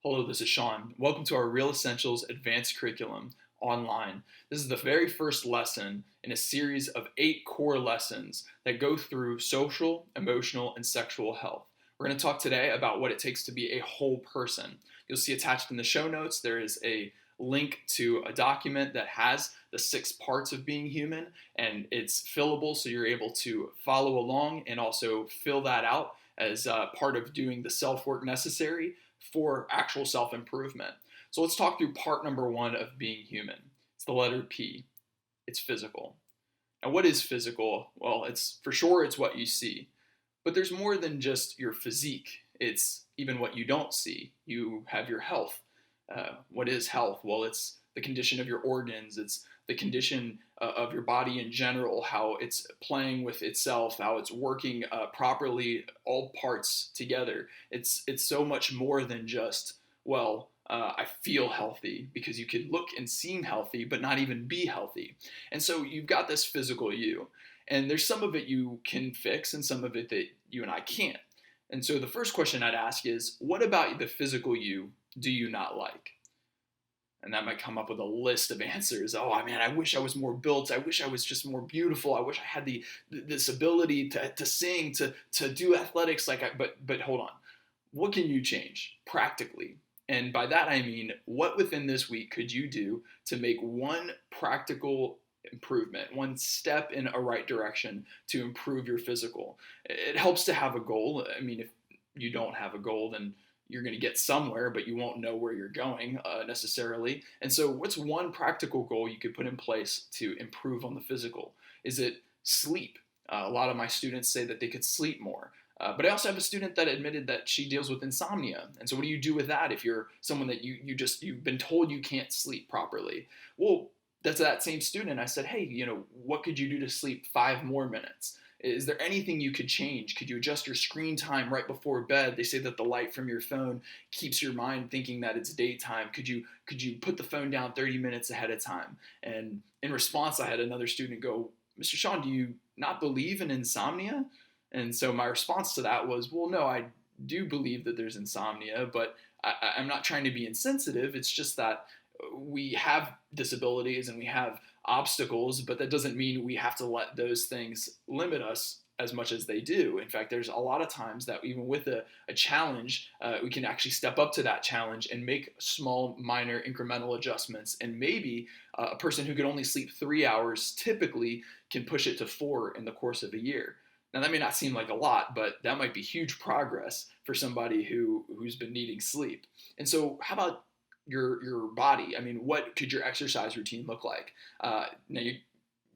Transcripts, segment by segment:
Hello, this is Sean. Welcome to our Real Essentials Advanced Curriculum online. This is the very first lesson in a series of 8 core lessons that go through social, emotional, and sexual health. We're going to talk today about what it takes to be a whole person. You'll see attached in the show notes there is a link to a document that has the 6 parts of being human, and it's fillable, so you're able to follow along and also fill that out as part of doing the self-work necessary for actual self-improvement. So let's talk through part number 1 of being human. It's the letter P. It's physical. Now, what is physical? Well, it's for sure it's what you see, but there's more than just your physique. It's even what you don't see. You have your health. What is health? Well, it's the condition of your organs. It's the condition of your body in general, how it's playing with itself, how it's working properly, all parts together. It's so much more than just, I feel healthy, because you could look and seem healthy, but not even be healthy. And so you've got this physical you, and there's some of it you can fix and some of it that you and I can't. And so the first question I'd ask is, what about the physical you do you not like? And that might come up with a list of answers. Oh man, I wish I was more built. I wish I was just more beautiful. I wish I had this ability to sing, to do athletics. But hold on, what can you change practically? And by that I mean, what within this week could you do to make one practical improvement, one step in a right direction to improve your physical? It helps to have a goal. I mean, if you don't have a goal, then you're going to get somewhere, but you won't know where you're going necessarily. And so what's one practical goal you could put in place to improve on the physical? Is it sleep? A lot of my students say that they could sleep more. But I also have a student that admitted that she deals with insomnia. And so what do you do with that if you're someone that you've been told you can't sleep properly? Well, that's that same student. I said, hey, what could you do to sleep 5 more minutes? Is there anything you could change? Could you adjust your screen time right before bed? They say that the light from your phone keeps your mind thinking that it's daytime. Could you put the phone down 30 minutes ahead of time? And in response, I had another student go, Mr. Sean, do you not believe in insomnia? And so my response to that was, well, no, I do believe that there's insomnia, but I'm not trying to be insensitive. It's just that we have disabilities and we have obstacles, but that doesn't mean we have to let those things limit us as much as they do. In fact, there's a lot of times that even with a challenge, we can actually step up to that challenge and make small, minor, incremental adjustments. And maybe a person who could only sleep 3 hours typically can push it to 4 in the course of a year. Now, that may not seem like a lot, but that might be huge progress for somebody who's been needing sleep. And so how about your body? I mean, what could your exercise routine look like? Now, you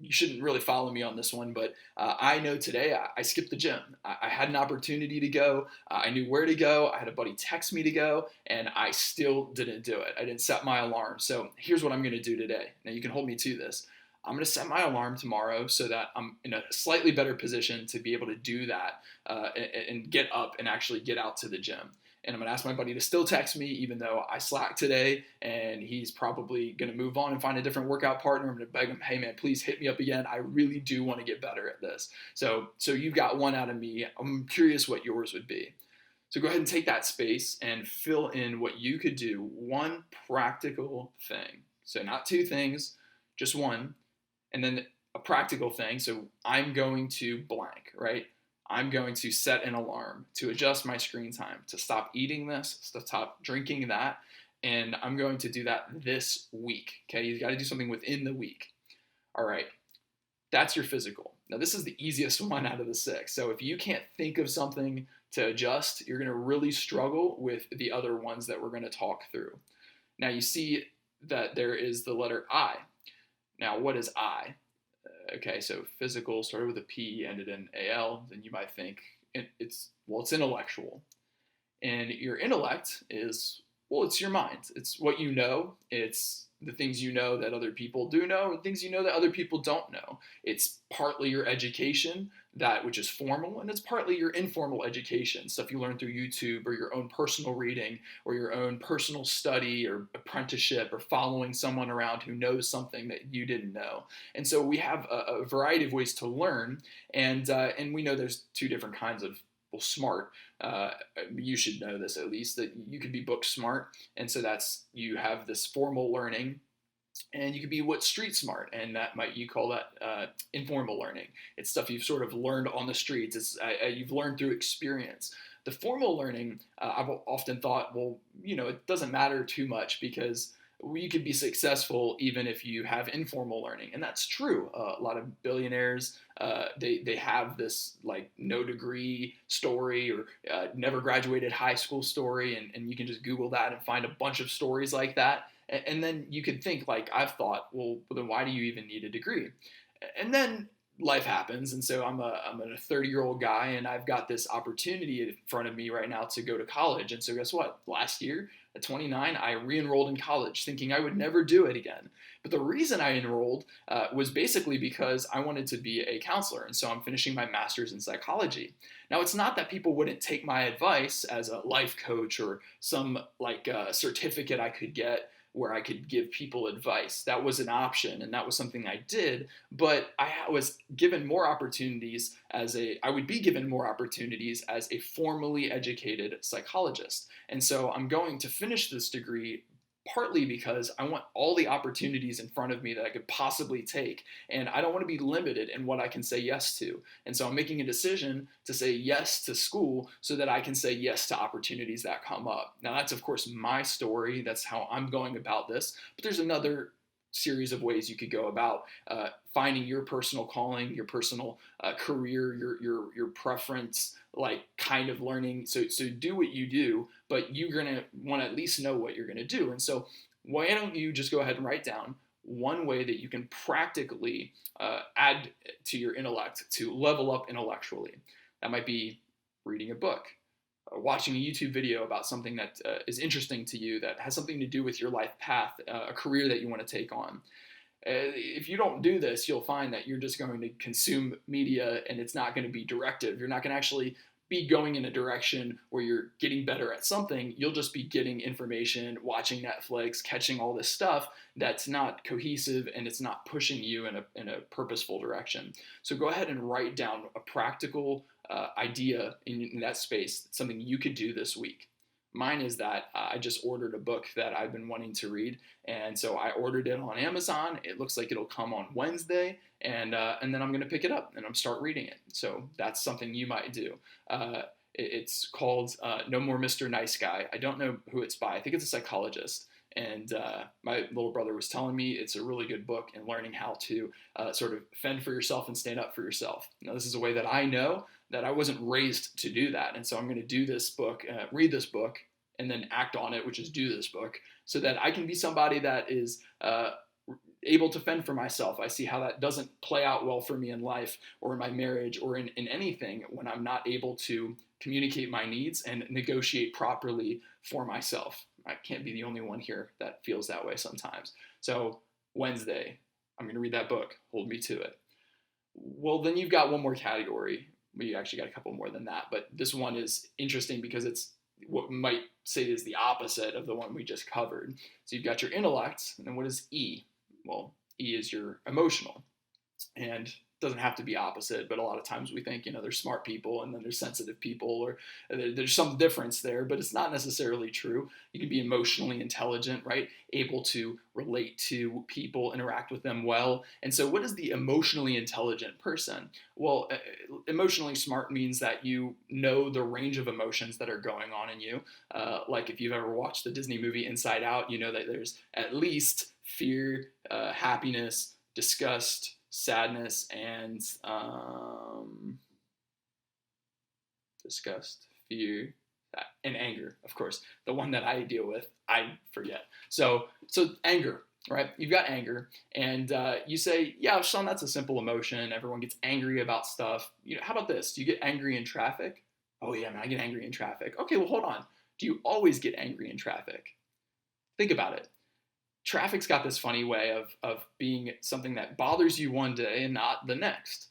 shouldn't really follow me on this one, but I know today I skipped the gym. I had an opportunity to go. I knew where to go. I had a buddy text me to go, and I still didn't do it. I didn't set my alarm. So here's what I'm going to do today. Now, you can hold me to this. I'm going to set my alarm tomorrow so that I'm in a slightly better position to be able to do that and get up and actually get out to the gym. And I'm going to ask my buddy to still text me, even though I slacked today, and he's probably going to move on and find a different workout partner. I'm going to beg him, hey man, please hit me up again. I really do want to get better at this. So you've got one out of me. I'm curious what yours would be. So go ahead and take that space and fill in what you could do, one practical thing. So not 2 things, just one. And then a practical thing. So I'm going to blank, right? I'm going to set an alarm to adjust my screen time, to stop eating this, to stop drinking that, and I'm going to do that this week. Okay, you got to do something within the week. All right, that's your physical. Now, this is the easiest one out of the 6. So if you can't think of something to adjust, you're going to really struggle with the other ones that we're going to talk through. Now, you see that there is the letter I. Now, what is I? Okay, so physical started with a P, ended in AL, then you might think it's intellectual. And your intellect is, it's your mind. It's what you know. It's the things you know that other people do know, and things you know that other people don't know. It's partly your education, that which is formal, and it's partly your informal education, stuff you learn through YouTube or your own personal reading or your own personal study or apprenticeship or following someone around who knows something that you didn't know. And so we have a variety of ways to learn, and we know there's 2 different kinds of well, smart. Uh, you should know this at least, that you could be book smart, and so that's you have this formal learning, and you could be what street smart, and that might you call that informal learning. It's stuff you've sort of learned on the streets. You've learned through experience. The formal learning, I've often thought, well, it doesn't matter too much because you could be successful even if you have informal learning, and that's true. A lot of billionaires, they have this like no degree story, or never graduated high school story, and you can just Google that and find a bunch of stories like that. And then you could think, like I've thought, well, then why do you even need a degree? And then life happens, and so I'm a 30-year-old guy, and I've got this opportunity in front of me right now to go to college. And so guess what? Last year at 29, I re-enrolled in college, thinking I would never do it again. But the reason I enrolled was basically because I wanted to be a counselor, and so I'm finishing my master's in psychology. Now, it's not that people wouldn't take my advice as a life coach or some like certificate I could get where I could give people advice. That was an option, and that was something I did, but I was given more opportunities I would be given more opportunities as a formally educated psychologist. And so I'm going to finish this degree partly because I want all the opportunities in front of me that I could possibly take. And I don't want to be limited in what I can say yes to. And so I'm making a decision to say yes to school so that I can say yes to opportunities that come up. Now, that's, of course, my story. That's how I'm going about this. But there's another series of ways you could go about finding your personal calling, your personal career, your preference, like kind of learning. So do what you do, but you're gonna want to at least know what you're gonna do. And so why don't you just go ahead and write down one way that you can practically add to your intellect to level up intellectually. That might be reading a book, watching a YouTube video about something that is interesting to you, that has something to do with your life path, a career that you want to take on. If you don't do this, you'll find that you're just going to consume media and it's not going to be directive. You're not going to actually be going in a direction where you're getting better at something. You'll just be getting information, watching Netflix, catching all this stuff that's not cohesive, and it's not pushing you in a purposeful direction. So go ahead and write down a practical idea in that space, something you could do this week. Mine is that I just ordered a book that I've been wanting to read, and so I ordered it on Amazon. It looks like it'll come on Wednesday, and then I'm going to pick it up and I'm start reading it. So that's something you might do. It's called No More Mr. Nice Guy. I don't know who it's by. I think it's a psychologist. And my little brother was telling me it's a really good book in learning how to sort of fend for yourself and stand up for yourself. Now, this is a way that I know that I wasn't raised to do that. And so I'm going to do this book, read this book, and then act on it, which is do this book, so that I can be somebody that is able to fend for myself. I see how that doesn't play out well for me in life or in my marriage or in anything when I'm not able to communicate my needs and negotiate properly for myself. I can't be the only one here that feels that way sometimes. So Wednesday, I'm going to read that book. Hold me to it. Well, then you've got one more category. Well, you actually got a couple more than that, but this one is interesting because it's what we might say is the opposite of the one we just covered. So you've got your intellect, and then what is E? Well, E is your emotional, and it doesn't have to be opposite, but a lot of times we think, there's smart people and then there's sensitive people, or there's some difference there, but it's not necessarily true. You can be emotionally intelligent, right? Able to relate to people, interact with them well. And so what is the emotionally intelligent person? Well, emotionally smart means that you know the range of emotions that are going on in you. Like if you've ever watched the Disney movie Inside Out, you know that there's at least fear, happiness, disgust, sadness, and disgust, fear, and anger. Of course, the one that I deal with, I forget. So anger, right? You've got anger, and you say, "Yeah, Sean, that's a simple emotion. Everyone gets angry about stuff. How about this? Do you get angry in traffic?" "Oh yeah, man, I get angry in traffic." "Okay, well, hold on. Do you always get angry in traffic?" Think about it. Traffic's got this funny way of being something that bothers you one day and not the next,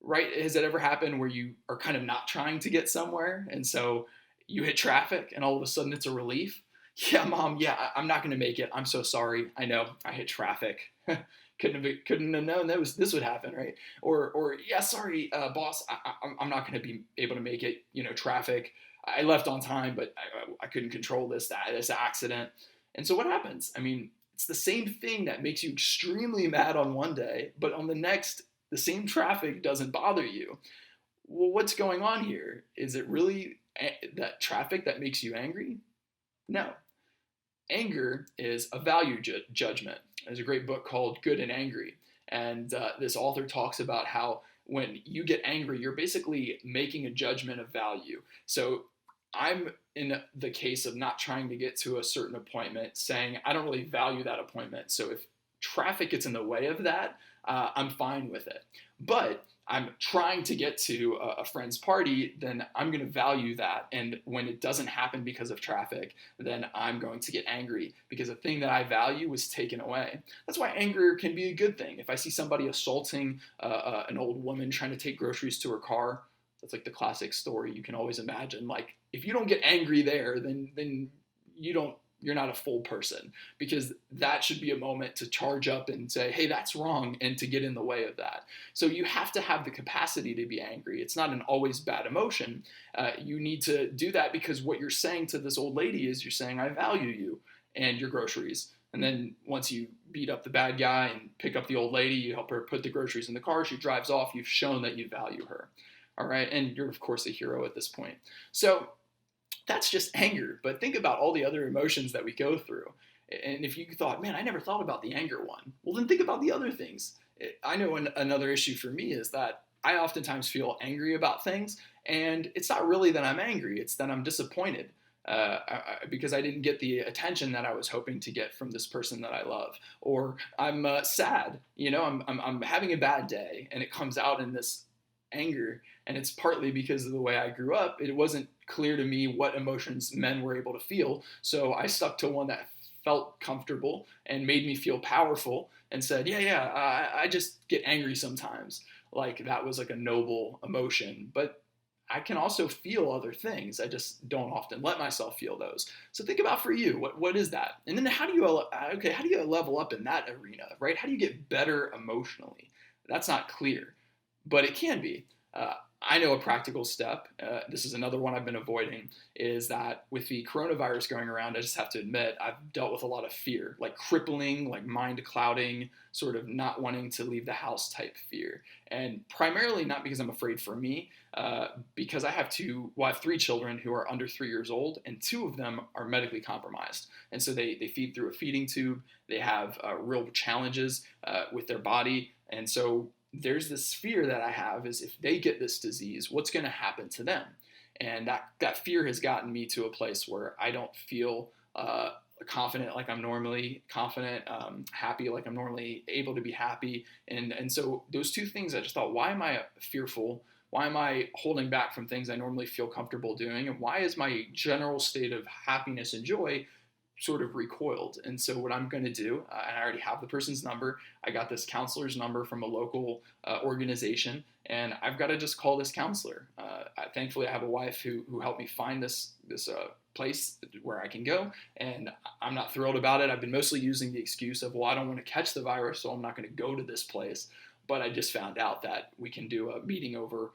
right? Has it ever happened where you are kind of not trying to get somewhere, and so you hit traffic and all of a sudden it's a relief? "Yeah, mom, yeah, I'm not going to make it. I'm so sorry. I know I hit traffic." couldn't have known this would happen, right? Or yeah, sorry, boss, I'm not going to be able to make it. Traffic. I left on time, but I couldn't control this accident. And so what happens? I mean, it's the same thing that makes you extremely mad on one day, but on the next, the same traffic doesn't bother you. Well, what's going on here? Is it really that traffic that makes you angry? No. Anger is a value judgment. There's a great book called Good and Angry. And this author talks about how when you get angry, you're basically making a judgment of value. So I'm in the case of not trying to get to a certain appointment, saying I don't really value that appointment. So if traffic gets in the way of that, I'm fine with it. But I'm trying to get to a friend's party, then I'm going to value that. And when it doesn't happen because of traffic, then I'm going to get angry because the thing that I value was taken away. That's why anger can be a good thing. If I see somebody assaulting an old woman trying to take groceries to her car, that's like the classic story you can always imagine. Like if you don't get angry there, then you're not a full person, because that should be a moment to charge up and say, hey, that's wrong, and to get in the way of that. So you have to have the capacity to be angry. It's not an always bad emotion. You need to do that because what you're saying to this old lady is you're saying, I value you and your groceries. And then once you beat up the bad guy and pick up the old lady, you help her put the groceries in the car, she drives off, you've shown that you value her. All right. And you're, of course, a hero at this point. So that's just anger. But think about all the other emotions that we go through. And if you thought, man, I never thought about the anger one, well, then think about the other things. I know another issue for me is that I oftentimes feel angry about things, and it's not really that I'm angry, it's that I'm disappointed. Because I didn't get the attention that I was hoping to get from this person that I love, or I'm sad. I'm having a bad day, and it comes out in this anger, and it's partly because of the way I grew up. It wasn't clear to me what emotions men were able to feel, so I stuck to one that felt comfortable and made me feel powerful, and said, I just get angry sometimes. Like that was like a noble emotion, but I can also feel other things. I just don't often let myself feel those. So think about for you, what is that? And then how do you level up in that arena, right? How do you get better emotionally? That's not clear, but it can be. I know a practical step, this is another one I've been avoiding, is that with the coronavirus going around, I just have to admit, I've dealt with a lot of fear, like crippling, like mind clouding, sort of not wanting to leave the house type fear. And primarily not because I'm afraid for me, because I have three children who are under 3 years old, and two of them are medically compromised. And so they feed through a feeding tube, they have real challenges with their body, and so there's this fear that I have is if they get this disease, what's going to happen to them? And that fear has gotten me to a place where I don't feel confident like I'm normally confident, happy like I'm normally able to be happy. And so those two things, I just thought, why am I fearful? Why am I holding back from things I normally feel comfortable doing? And why is my general state of happiness and joy sort of recoiled? And so what I'm going to do, and I already have the person's number, I got this counselor's number from a local organization, and I've got to just call this counselor. Thankfully, I have a wife who helped me find this place where I can go, and I'm not thrilled about it. I've been mostly using the excuse of, well, I don't want to catch the virus, so I'm not going to go to this place. But I just found out that we can do a meeting over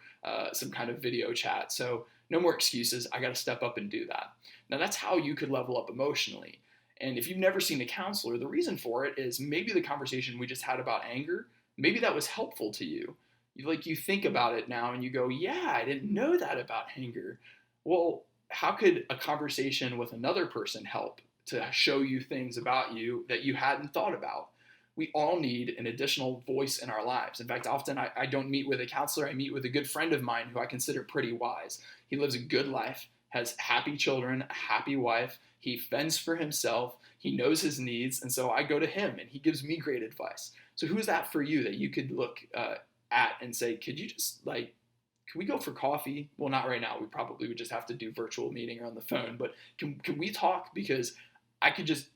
some kind of video chat. So no more excuses. I got to step up and do that. Now, that's how you could level up emotionally. And if you've never seen a counselor, the reason for it is maybe the conversation we just had about anger, maybe that was helpful to you. You think about it now and you go, yeah, I didn't know that about anger. Well, how could a conversation with another person help to show you things about you that you hadn't thought about? We all need an additional voice in our lives. In fact, often I don't meet with a counselor. I meet with a good friend of mine who I consider pretty wise. He lives a good life, has happy children, a happy wife. He fends for himself. He knows his needs. And so I go to him and he gives me great advice. So who's that for you that you could look at and say, could you just can we go for coffee? Well, not right now. We probably would just have to do virtual meeting or on the phone, but can we talk? Because I could just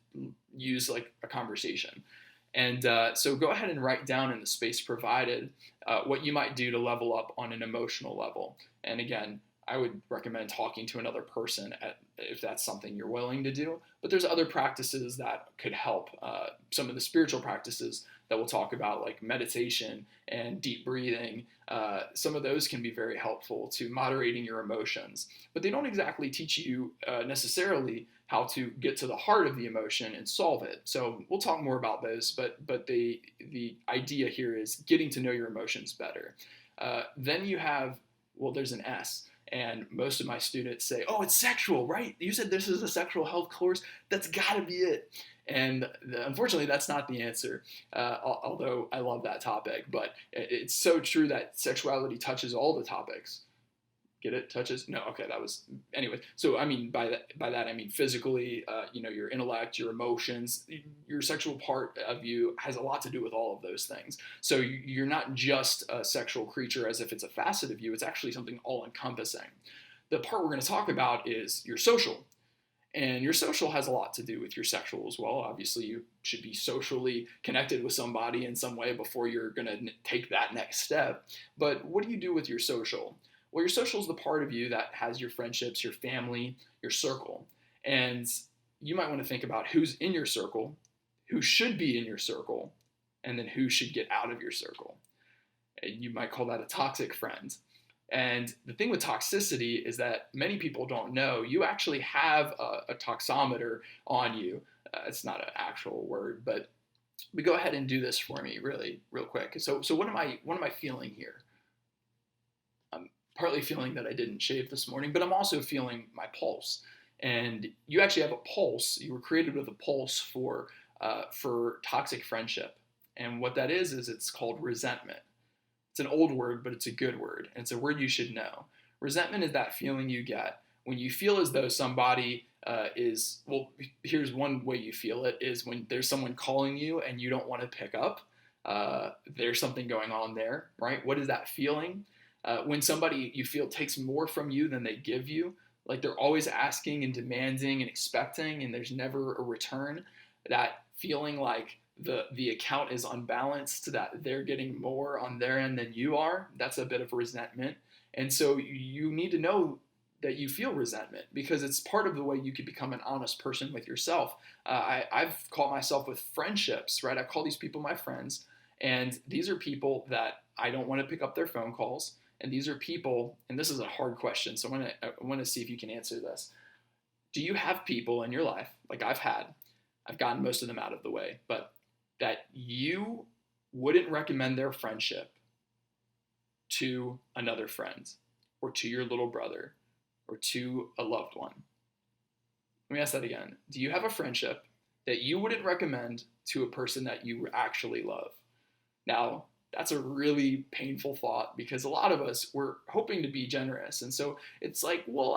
use like a conversation. And so go ahead and write down in the space provided what you might do to level up on an emotional level. And again, I would recommend talking to another person if that's something you're willing to do. But there's other practices that could help. Some of the spiritual practices that we'll talk about, like meditation and deep breathing. Some of those can be very helpful to moderating your emotions, but they don't exactly teach you necessarily how to get to the heart of the emotion and solve it. So we'll talk more about those, but the idea here is getting to know your emotions better. Then you have, well, there's an S. And most of my students say, oh, it's sexual, right? You said this is a sexual health course. That's got to be it. And unfortunately, that's not the answer, although I love that topic. But it's so true that sexuality touches all the topics. Get it? Touches? No, okay, that was anyway. So I mean by that I mean physically, your intellect, your emotions, your sexual part of you has a lot to do with all of those things. So you're not just a sexual creature as if it's a facet of you. It's actually something all encompassing. The part we're going to talk about is your social. And your social has a lot to do with your sexual as well. Obviously, you should be socially connected with somebody in some way before you're going to take that next step. But what do you do with your social? Well, your social is the part of you that has your friendships, your family, your circle. And you might want to think about who's in your circle, who should be in your circle, and then who should get out of your circle. And you might call that a toxic friend. And the thing with toxicity is that many people don't know you actually have a toxometer on you. It's not an actual word, but go ahead and do this for me really real quick. So what am I feeling here? Partly feeling that I didn't shave this morning, but I'm also feeling my pulse. And you actually have a pulse. You were created with a pulse for toxic friendship. And what that is it's called resentment. It's an old word, but it's a good word. And it's a word you should know. Resentment is that feeling you get when you feel as though somebody here's one way you feel it, is when there's someone calling you and you don't want to pick up. There's something going on there, right? What is that feeling? When somebody you feel takes more from you than they give you, like they're always asking and demanding and expecting and there's never a return, that feeling like the account is unbalanced, that they're getting more on their end than you are, that's a bit of resentment. And so you need to know that you feel resentment because it's part of the way you could become an honest person with yourself. I've caught myself with friendships, right? I call these people my friends, and these are people that I don't want to pick up their phone calls. And these are people, and this is a hard question, so I want to see if you can answer this. Do you have people in your life, like I've gotten most of them out of the way, but that you wouldn't recommend their friendship to another friend or to your little brother or to a loved one? Let me ask that again. Do you have a friendship that you wouldn't recommend to a person that you actually love? Now, that's a really painful thought because a lot of us, we're hoping to be generous. And so it's like, well,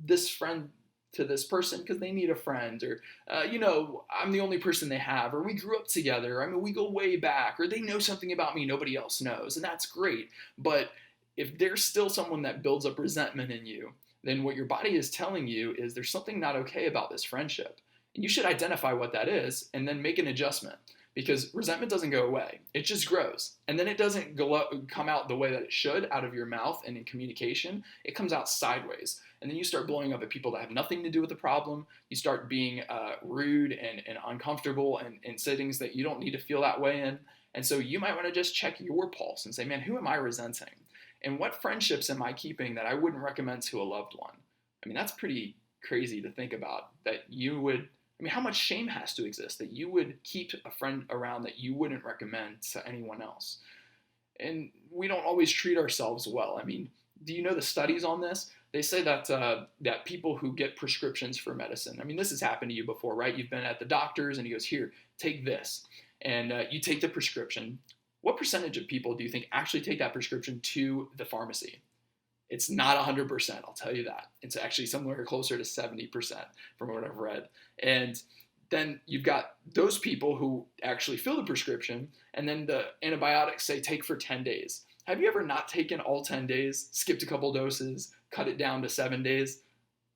this friend to this person because they need a friend, or, I'm the only person they have, or we grew up together. I mean, we go way back, or they know something about me nobody else knows. And that's great. But if there's still someone that builds up resentment in you, then what your body is telling you is there's something not okay about this friendship. And you should identify what that is and then make an adjustment. Because resentment doesn't go away. It just grows. And then it doesn't come out the way that it should out of your mouth and in communication. It comes out sideways. And then you start blowing up at people that have nothing to do with the problem. You start being rude and uncomfortable and say things that you don't need to feel that way in. And so you might want to just check your pulse and say, man, who am I resenting? And what friendships am I keeping that I wouldn't recommend to a loved one? I mean, that's pretty crazy to think about, that you would. I mean, how much shame has to exist that you would keep a friend around that you wouldn't recommend to anyone else? And we don't always treat ourselves well. I mean, do you know the studies on this? They say that that people who get prescriptions for medicine, I mean, this has happened to you before, right? You've been at the doctor's and he goes, here, take this. And you take the prescription. What percentage of people do you think actually take that prescription to the pharmacy? It's not 100%, I'll tell you that. It's actually somewhere closer to 70% from what I've read. And then you've got those people who actually fill the prescription, and then the antibiotics say take for 10 days. Have you ever not taken all 10 days, skipped a couple doses, cut it down to 7 days?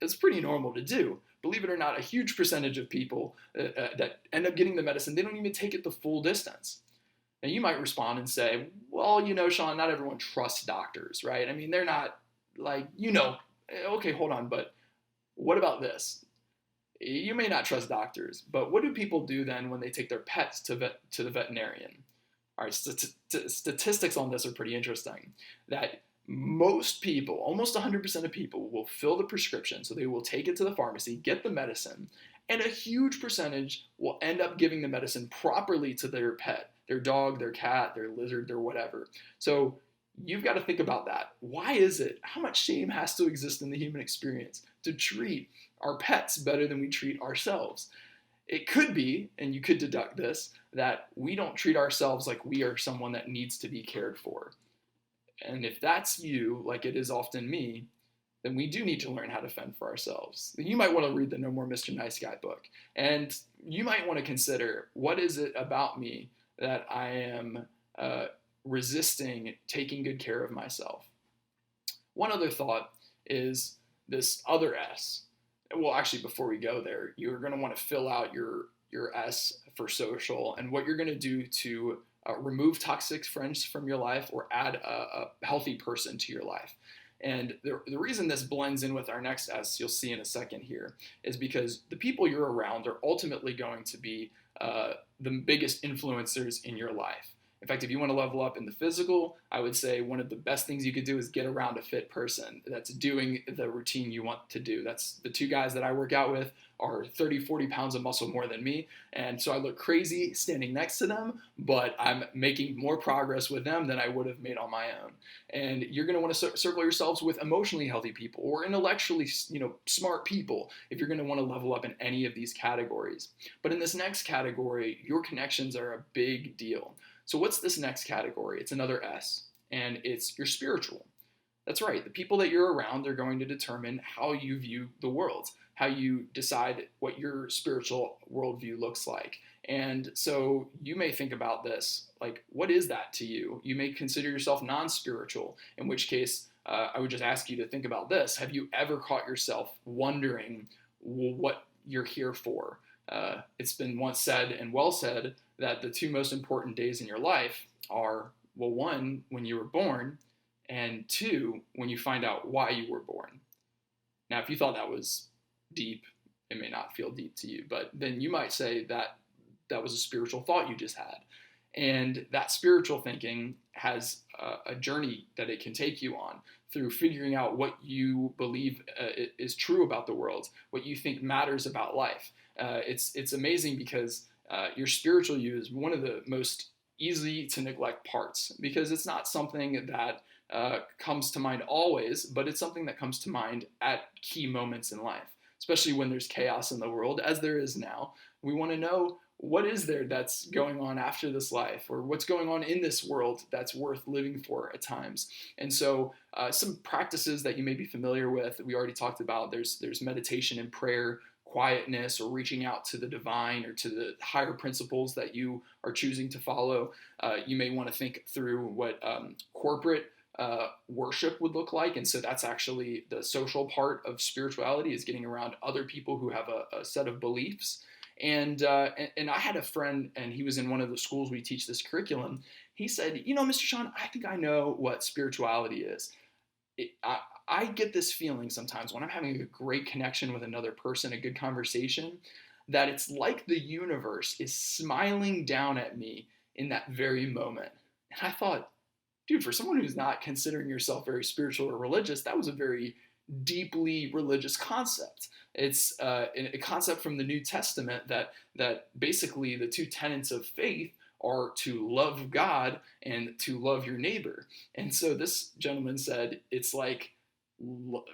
It's pretty normal to do. Believe it or not, a huge percentage of people that end up getting the medicine, they don't even take it the full distance. Now you might respond and say, well, Sean, not everyone trusts doctors, right? I mean, they're not like, okay, hold on, but what about this? You may not trust doctors, but what do people do then when they take their pets to the veterinarian? All right, statistics on this are pretty interesting. That most people, almost 100% of people, will fill the prescription. So they will take it to the pharmacy, get the medicine, and a huge percentage will end up giving the medicine properly to their pet, their dog, their cat, their lizard, their whatever. So you've got to think about that. Why is it? How much shame has to exist in the human experience to treat our pets better than we treat ourselves? It could be, and you could deduct this, that we don't treat ourselves like we are someone that needs to be cared for. And if that's you, like it is often me, then we do need to learn how to fend for ourselves. You might want to read the No More Mr. Nice Guy book. And you might want to consider, what is it about me that I am resisting taking good care of myself? One other thought is this other S. Well, actually, before we go there, you're going to want to fill out your S for social and what you're going to do to remove toxic friends from your life or add a healthy person to your life. And the reason this blends in with our next S, you'll see in a second here, is because the people you're around are ultimately going to be the biggest influencers in your life. In fact, if you want to level up in the physical, I would say one of the best things you could do is get around a fit person that's doing the routine you want to do. That's the two guys that I work out with are 30, 40 pounds of muscle more than me. And so I look crazy standing next to them, but I'm making more progress with them than I would have made on my own. And you're going to want to circle yourselves with emotionally healthy people or intellectually, smart people if you're going to want to level up in any of these categories. But in this next category, your connections are a big deal. So what's this next category? It's another S, and it's your spiritual. That's right. The people that you're around are going to determine how you view the world, how you decide what your spiritual worldview looks like. And so you may think about this, like, what is that to you? You may consider yourself non-spiritual, in which case I would just ask you to think about this. Have you ever caught yourself wondering what you're here for? It's been once said and well said that the two most important days in your life are, well, one, when you were born, and two, when you find out why you were born. Now, if you thought that was deep, it may not feel deep to you, but then you might say that that was a spiritual thought you just had. And that spiritual thinking has a journey that it can take you on through figuring out what you believe is true about the world, what you think matters about life. It's amazing because your spiritual you is one of the most easy to neglect parts because it's not something that comes to mind always, but it's something that comes to mind at key moments in life, especially when there's chaos in the world, as there is now. We want to know, what is there that's going on after this life, or what's going on in this world that's worth living for at times. And so some practices that you may be familiar with, we already talked about, there's meditation and prayer, quietness, or reaching out to the divine or to the higher principles that you are choosing to follow. You may want to think through what corporate worship would look like. And so that's actually the social part of spirituality, is getting around other people who have a set of beliefs. And I had a friend, and he was in one of the schools we teach this curriculum. He said, Mr. Sean, I think I know what spirituality is. I get this feeling sometimes when I'm having a great connection with another person, a good conversation, that it's like the universe is smiling down at me in that very moment. And I thought, dude, for someone who's not considering yourself very spiritual or religious, that was a very deeply religious concept. It's a concept from the New Testament that basically the two tenets of faith are to love God and to love your neighbor. And so this gentleman said it's like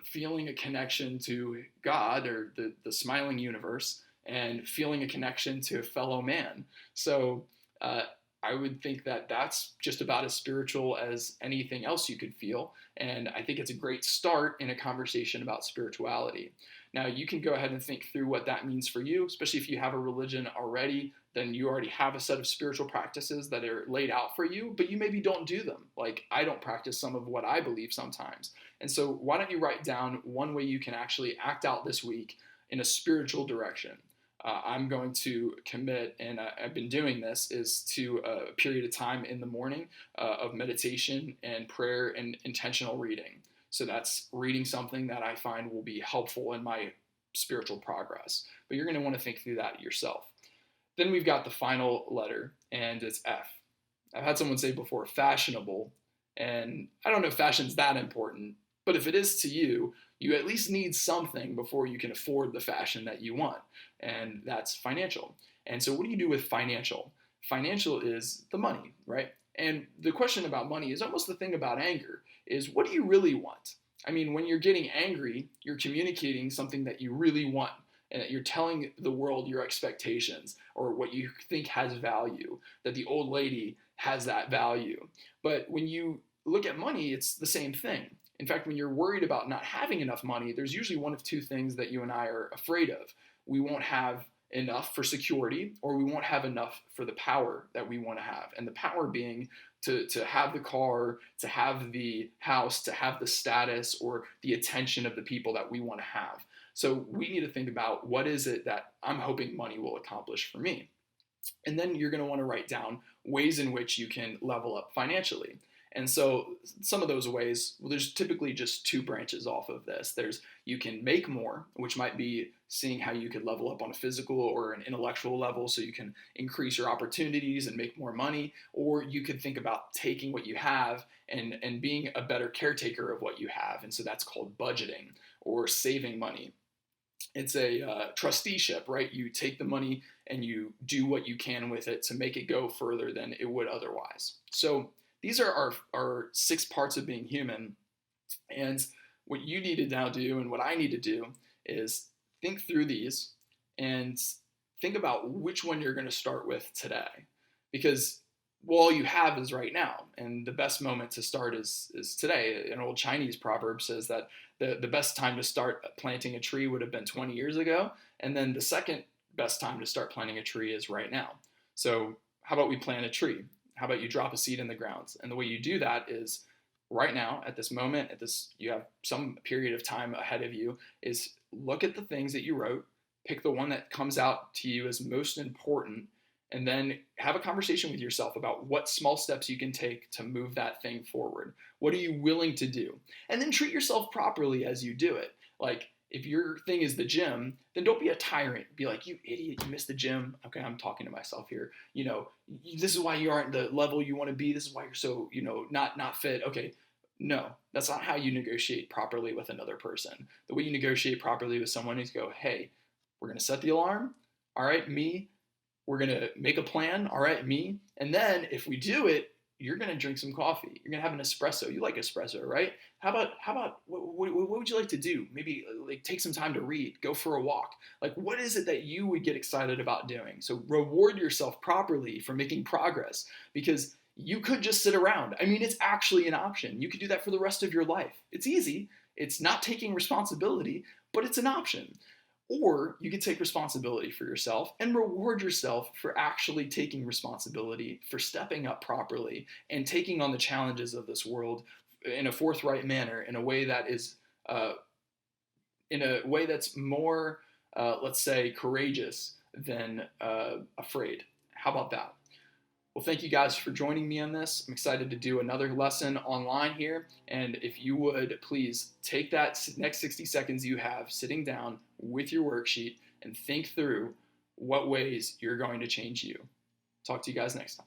feeling a connection to God or the smiling universe and feeling a connection to a fellow man. So I would think that that's just about as spiritual as anything else you could feel. And I think it's a great start in a conversation about spirituality. Now, you can go ahead and think through what that means for you, especially if you have a religion already, then you already have a set of spiritual practices that are laid out for you, but you maybe don't do them. Like, I don't practice some of what I believe sometimes. And so why don't you write down one way you can actually act out this week in a spiritual direction? I'm going to commit, and I've been doing this, is to a period of time in the morning of meditation and prayer and intentional reading. So that's reading something that I find will be helpful in my spiritual progress. But you're going to want to think through that yourself. Then we've got the final letter, and it's F. I've had someone say before, fashionable, and I don't know if fashion's that important, but if it is to you, you at least need something before you can afford the fashion that you want, and that's financial. And so what do you do with financial? Financial is the money, right? And the question about money is almost the thing about anger, is what do you really want? I mean, when you're getting angry, you're communicating something that you really want, and that you're telling the world your expectations or what you think has value, that the old lady has that value. But when you look at money, it's the same thing. In fact, when you're worried about not having enough money, there's usually one of two things that you and I are afraid of. We won't have enough for security, or we won't have enough for the power that we want to have. And the power being to have the car, to have the house, to have the status or the attention of the people that we want to have. So we need to think about, what is it that I'm hoping money will accomplish for me? And then you're going to want to write down ways in which you can level up financially. And so some of those ways, well, there's typically just two branches off of this. There's, you can make more, which might be seeing how you could level up on a physical or an intellectual level so you can increase your opportunities and make more money. Or you could think about taking what you have and being a better caretaker of what you have. And so that's called budgeting or saving money. It's a trusteeship, right? You take the money and you do what you can with it to make it go further than it would otherwise. So these are our 6 parts of being human. And what you need to now do, and what I need to do, is think through these and think about which one you're going to start with today. Because all you have is right now, and the best moment to start is today. An old Chinese proverb says that the best time to start planting a tree would have been 20 years ago, and then the second best time to start planting a tree is right now. So how about we plant a tree? How about you drop a seed in the ground? And the way you do that is right now, at this moment, you have some period of time ahead of you, is look at the things that you wrote, pick the one that comes out to you as most important, and then have a conversation with yourself about what small steps you can take to move that thing forward. What are you willing to do? And then treat yourself properly as you do it. Like, if your thing is the gym, then don't be a tyrant. Be like, you idiot, you missed the gym. Okay, I'm talking to myself here. This is why you aren't the level you want to be. This is why you're so, not fit. Okay, no, that's not how you negotiate properly with another person. The way you negotiate properly with someone is go, hey, we're going to set the alarm. All right, me. We're going to make a plan. All right, me. And then if we do it, you're going to drink some coffee. You're going to have an espresso. You like espresso, right? How about what would you like to do? Maybe like take some time to read, go for a walk. Like, what is it that you would get excited about doing? So reward yourself properly for making progress, because you could just sit around. I mean, it's actually an option. You could do that for the rest of your life. It's easy. It's not taking responsibility, but it's an option. Or you can take responsibility for yourself and reward yourself for actually taking responsibility, for stepping up properly and taking on the challenges of this world in a forthright manner, in a way that is, more, let's say, courageous than afraid. How about that? Well, thank you guys for joining me on this. I'm excited to do another lesson online here. And if you would, please take that next 60 seconds you have sitting down with your worksheet and think through what ways you're going to change you. Talk to you guys next time.